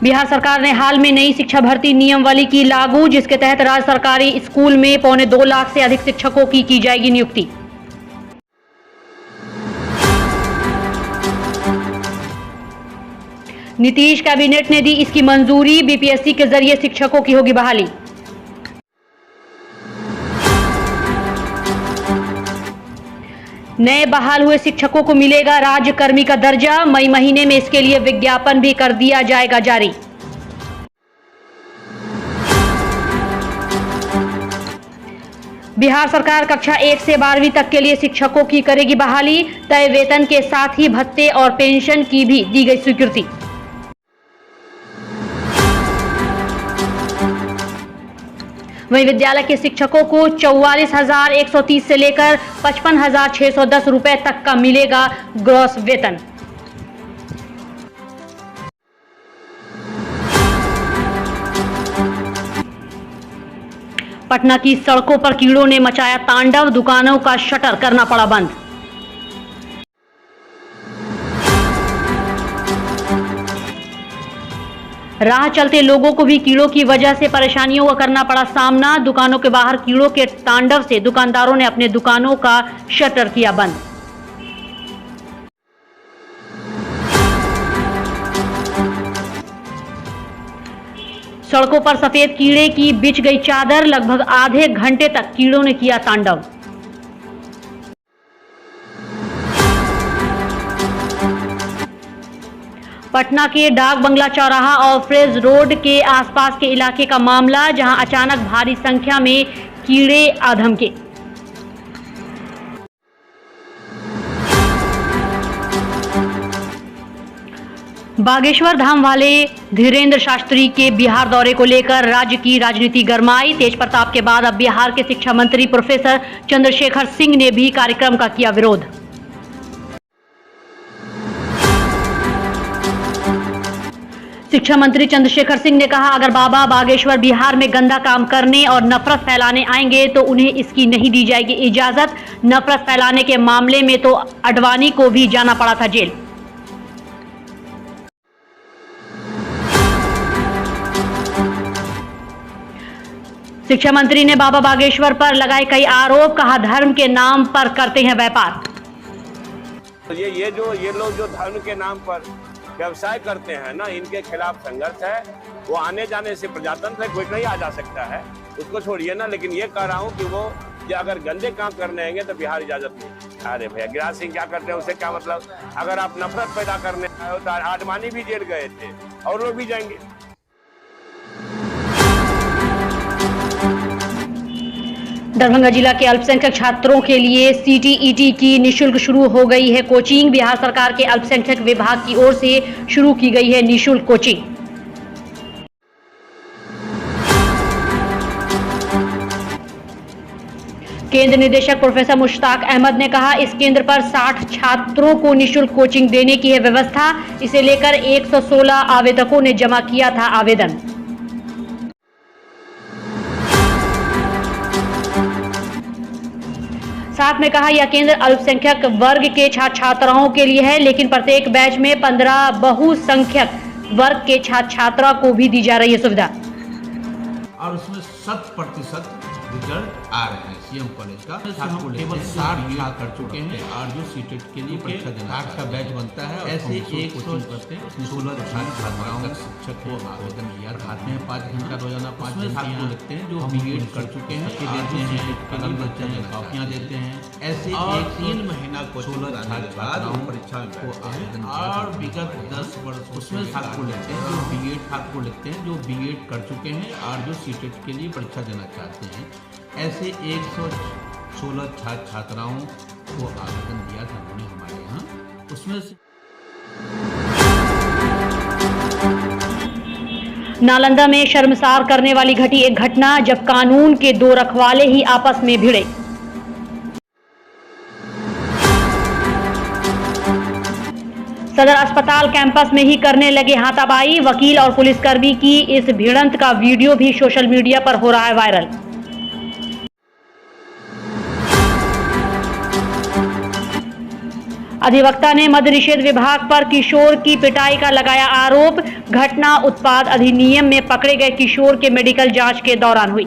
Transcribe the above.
बिहार सरकार ने हाल में नई शिक्षा भर्ती नियमावली की लागू, जिसके तहत राज्य सरकारी स्कूल में 2.25 लाख से अधिक शिक्षकों की जाएगी नियुक्ति। नीतीश कैबिनेट ने दी इसकी मंजूरी, बीपीएससी के जरिए शिक्षकों की होगी बहाली। नए बहाल हुए शिक्षकों को मिलेगा राज्यकर्मी का दर्जा, मई महीने में इसके लिए विज्ञापन भी कर दिया जाएगा जारी। बिहार सरकार कक्षा 1 से 12वीं तक के लिए शिक्षकों की करेगी बहाली, तय वेतन के साथ ही भत्ते और पेंशन की भी दी गई स्वीकृति। वहीं विद्यालय के शिक्षकों को 44,130 से लेकर 55,610 रुपए तक का मिलेगा ग्रॉस वेतन। पटना की सड़कों पर कीड़ों ने मचाया तांडव, दुकानों का शटर करना पड़ा बंद। राह चलते लोगों को भी कीड़ों की वजह से परेशानियों का करना पड़ा सामना, दुकानों के बाहर कीड़ों के तांडव से दुकानदारों ने अपने दुकानों का शटर किया बंद। सड़कों पर सफेद कीड़े की बिछ गई चादर, लगभग आधे घंटे तक कीड़ों ने किया तांडव। पटना के डाक बंगला चौराहा और फ्रेज रोड के आसपास के इलाके का मामला, जहां अचानक भारी संख्या में कीड़े आधमके। बागेश्वर धाम वाले धीरेन्द्र शास्त्री के बिहार दौरे को लेकर राज्य की राजनीति गरमाई। तेज प्रताप के बाद अब बिहार के शिक्षा मंत्री प्रोफेसर चंद्रशेखर सिंह ने भी कार्यक्रम का किया विरोध। शिक्षा मंत्री चंद्रशेखर सिंह ने कहा, अगर बाबा बागेश्वर बिहार में गंदा काम करने और नफरत फैलाने आएंगे तो उन्हें इसकी नहीं दी जाएगी इजाजत। नफरत फैलाने के मामले में तो अडवाणी को भी जाना पड़ा था जेल। शिक्षा मंत्री ने बाबा बागेश्वर पर लगाए कई आरोप, कहा धर्म के नाम पर करते हैं व्यापार। ये लोग जो धर्म के नाम पर व्यवसाय करते हैं ना, इनके खिलाफ संघर्ष है। वो आने जाने से प्रजातंत्र है, कोई नहीं आ जा सकता है, उसको छोड़िए ना। लेकिन ये कह रहा हूँ कि वो अगर गंदे काम करने आएंगे तो बिहार इजाजत नहीं। अरे भैया गिरिराज सिंह क्या करते हैं, उससे क्या मतलब? अगर आप नफरत पैदा करने आए हो तो आडवाणी भी जेल गए थे और लोग भी जाएंगे। दरभंगा जिला के अल्पसंख्यक छात्रों के लिए सीटीईटी की निःशुल्क शुरू हो गई है कोचिंग। बिहार सरकार के अल्पसंख्यक विभाग की ओर से शुरू की गई है निःशुल्क कोचिंग। केंद्र निदेशक प्रोफेसर मुश्ताक अहमद ने कहा, इस केंद्र पर 60 छात्रों को निःशुल्क कोचिंग देने की है व्यवस्था। इसे लेकर 116 आवेदकों ने जमा किया था आवेदन। साथ में कहा, यह केंद्र अल्पसंख्यक वर्ग के छात्र छात्राओं के लिए है, लेकिन प्रत्येक बैच में 15 बहुसंख्यक वर्ग के छात्र छात्रा को भी दी जा रही है सुविधा। और उसमें 100% रिजल्ट आ रहे हैं सीएम कॉलेज का। हम केवल 60 कर चुके हैं और जो सीटेट के लिए परीक्षा देना का बैच बनता है। ऐसे 116 छात्राओं का शिक्षक को आवेदन किया। खाते हैं 5 घंटा रोजाना 5 घंटे लगते हैं जो बीएड कर चुके हैं, कॉपियाँ देते हैं। ऐसे 3 महीना को 16 छात्राओं परीक्षा को आवेदन और विगत 10 वर्ष उसमें छात्र लेते हैं जो बीएड छात्र लेते हैं जो बीएड कर चुके हैं और जो सीटेट के लिए परीक्षा देना चाहते हैं। ऐसे 116 छात्र छात्राओं को आवेदन दिया था उन्होंने हमारे यहाँ। उसमें से नालंदा में शर्मसार करने वाली घटी एक घटना, जब कानून के 2 रखवाले ही आपस में भिड़े। सदर अस्पताल कैंपस में ही करने लगे हाथापाई। वकील और पुलिसकर्मी की इस भिड़ंत का वीडियो भी सोशल मीडिया पर हो रहा है वायरल। अधिवक्ता ने मद्य निषेध विभाग पर किशोर की पिटाई का लगाया आरोप। घटना उत्पाद अधिनियम में पकड़े गए किशोर के मेडिकल जांच के दौरान हुई।